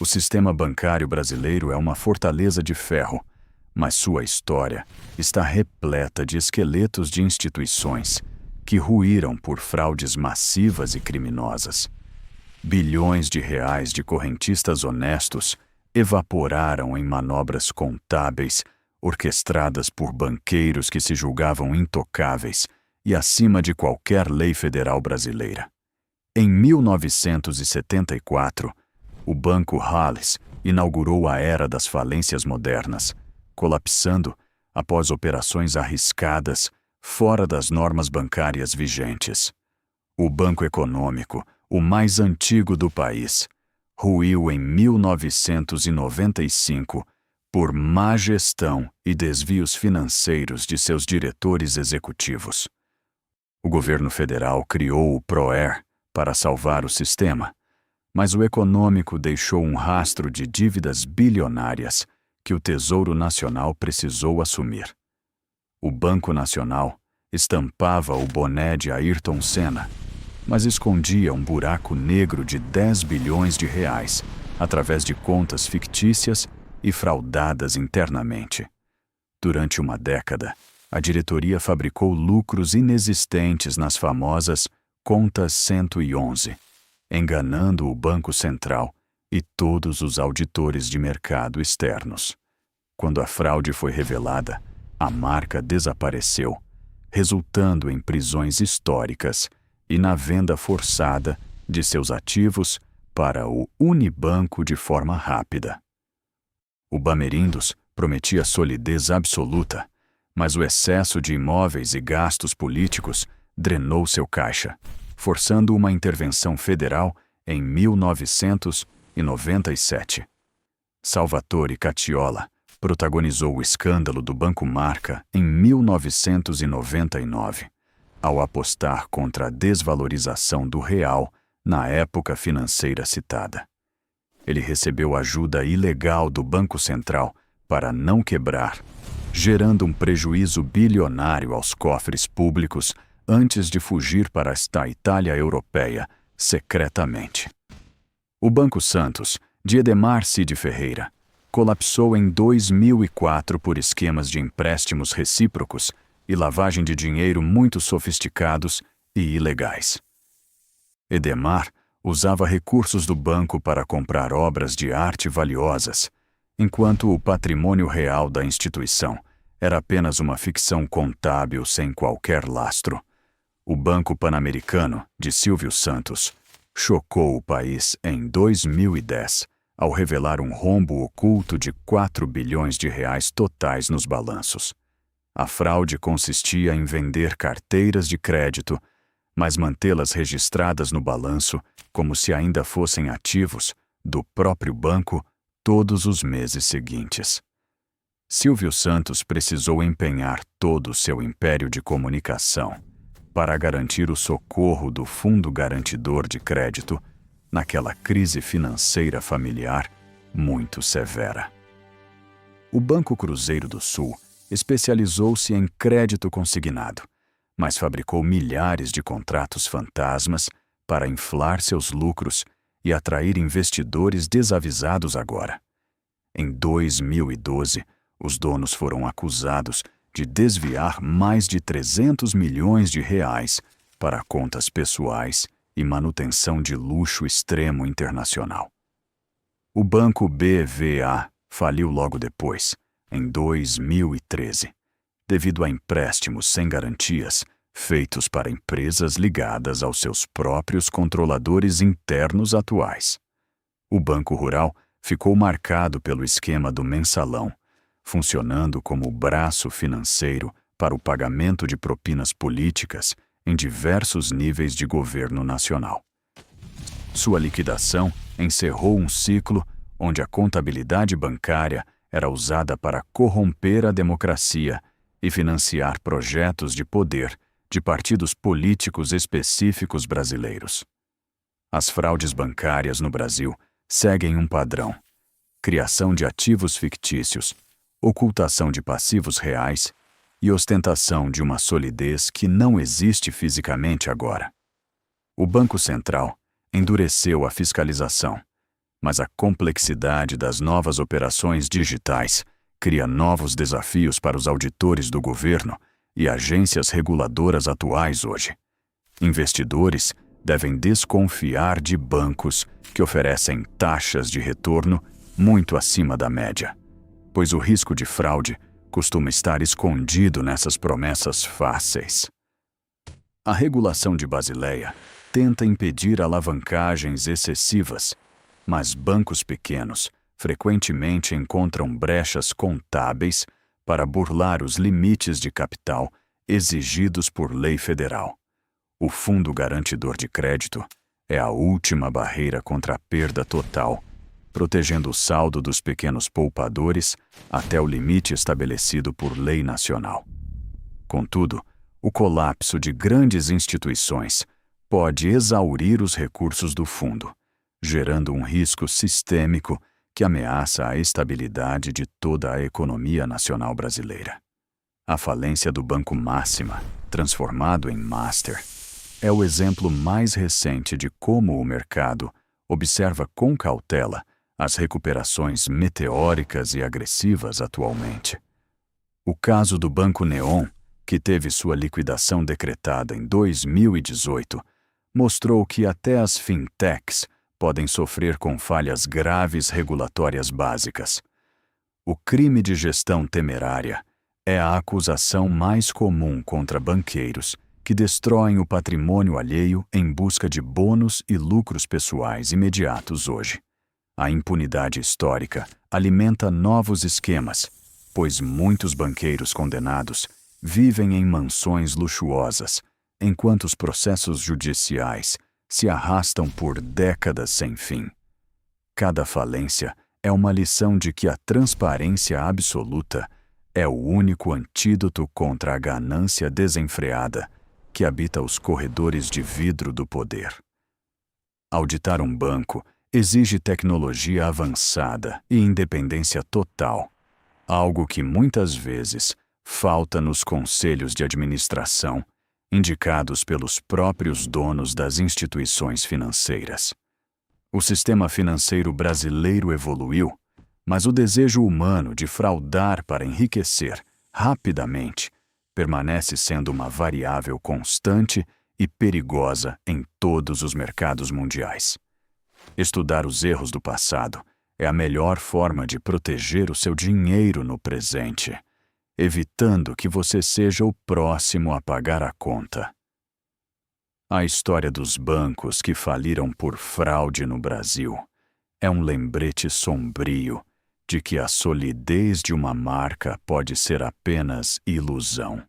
O sistema bancário brasileiro é uma fortaleza de ferro, mas sua história está repleta de esqueletos de instituições que ruíram por fraudes massivas e criminosas. Bilhões de reais de correntistas honestos evaporaram em manobras contábeis orquestradas por banqueiros que se julgavam intocáveis e acima de qualquer lei federal brasileira. Em 1974, o Banco Halles inaugurou a era das falências modernas, colapsando após operações arriscadas fora das normas bancárias vigentes. O Banco Econômico, o mais antigo do país, ruiu em 1995 por má gestão e desvios financeiros de seus diretores executivos. O governo federal criou o PROER para salvar o sistema, mas o econômico deixou um rastro de dívidas bilionárias que o Tesouro Nacional precisou assumir. O Banco Nacional estampava o boné de Ayrton Senna, mas escondia um buraco negro de 10 bilhões de reais através de contas fictícias e fraudadas internamente. Durante uma década, a diretoria fabricou lucros inexistentes nas famosas Contas 111, enganando o Banco Central e todos os auditores de mercado externos. Quando a fraude foi revelada, a marca desapareceu, resultando em prisões históricas e na venda forçada de seus ativos para o Unibanco de forma rápida. O Bamerindos prometia solidez absoluta, mas o excesso de imóveis e gastos políticos drenou seu caixa, forçando uma intervenção federal em 1997. Salvatore Cacciola protagonizou o escândalo do Banco Marca em 1999, ao apostar contra a desvalorização do real na época financeira citada. Ele recebeu ajuda ilegal do Banco Central para não quebrar, gerando um prejuízo bilionário aos cofres públicos antes de fugir para esta Itália europeia secretamente. O Banco Santos, de Edemar Cid Ferreira, colapsou em 2004 por esquemas de empréstimos recíprocos e lavagem de dinheiro muito sofisticados e ilegais. Edemar usava recursos do banco para comprar obras de arte valiosas, enquanto o patrimônio real da instituição era apenas uma ficção contábil sem qualquer lastro. O Banco Pan-Americano, de Silvio Santos, chocou o país em 2010, ao revelar um rombo oculto de 4 bilhões de reais totais nos balanços. A fraude consistia em vender carteiras de crédito, mas mantê-las registradas no balanço como se ainda fossem ativos do próprio banco todos os meses seguintes. Silvio Santos precisou empenhar todo o seu império de comunicação para garantir o socorro do Fundo Garantidor de Crédito naquela crise financeira familiar muito severa. O Banco Cruzeiro do Sul especializou-se em crédito consignado, mas fabricou milhares de contratos fantasmas para inflar seus lucros e atrair investidores desavisados agora. Em 2012, os donos foram acusados de desviar mais de 300 milhões de reais para contas pessoais e manutenção de luxo extremo internacional. O Banco BVA faliu logo depois, em 2013, devido a empréstimos sem garantias feitos para empresas ligadas aos seus próprios controladores internos atuais. O Banco Rural ficou marcado pelo esquema do mensalão, funcionando como braço financeiro para o pagamento de propinas políticas em diversos níveis de governo nacional. Sua liquidação encerrou um ciclo onde a contabilidade bancária era usada para corromper a democracia e financiar projetos de poder de partidos políticos específicos brasileiros. As fraudes bancárias no Brasil seguem um padrão: criação de ativos fictícios, ocultação de passivos reais e ostentação de uma solidez que não existe fisicamente agora. O Banco Central endureceu a fiscalização, mas a complexidade das novas operações digitais cria novos desafios para os auditores do governo e agências reguladoras atuais hoje. Investidores devem desconfiar de bancos que oferecem taxas de retorno muito acima da média, pois o risco de fraude costuma estar escondido nessas promessas fáceis. A regulação de Basileia tenta impedir alavancagens excessivas, mas bancos pequenos frequentemente encontram brechas contábeis para burlar os limites de capital exigidos por lei federal. O Fundo Garantidor de Crédito é a última barreira contra a perda total, protegendo o saldo dos pequenos poupadores até o limite estabelecido por lei nacional. Contudo, o colapso de grandes instituições pode exaurir os recursos do fundo, gerando um risco sistêmico que ameaça a estabilidade de toda a economia nacional brasileira. A falência do Banco Máxima, transformado em Master, é o exemplo mais recente de como o mercado observa com cautela as recuperações meteóricas e agressivas atualmente. O caso do Banco Neon, que teve sua liquidação decretada em 2018, mostrou que até as fintechs podem sofrer com falhas graves regulatórias básicas. O crime de gestão temerária é a acusação mais comum contra banqueiros que destroem o patrimônio alheio em busca de bônus e lucros pessoais imediatos hoje. A impunidade histórica alimenta novos esquemas, pois muitos banqueiros condenados vivem em mansões luxuosas, enquanto os processos judiciais se arrastam por décadas sem fim. Cada falência é uma lição de que a transparência absoluta é o único antídoto contra a ganância desenfreada que habita os corredores de vidro do poder. Auditar um banco exige tecnologia avançada e independência total, algo que muitas vezes falta nos conselhos de administração, indicados pelos próprios donos das instituições financeiras. O sistema financeiro brasileiro evoluiu, mas o desejo humano de fraudar para enriquecer rapidamente permanece sendo uma variável constante e perigosa em todos os mercados mundiais. Estudar os erros do passado é a melhor forma de proteger o seu dinheiro no presente, evitando que você seja o próximo a pagar a conta. A história dos bancos que faliram por fraude no Brasil é um lembrete sombrio de que a solidez de uma marca pode ser apenas ilusão.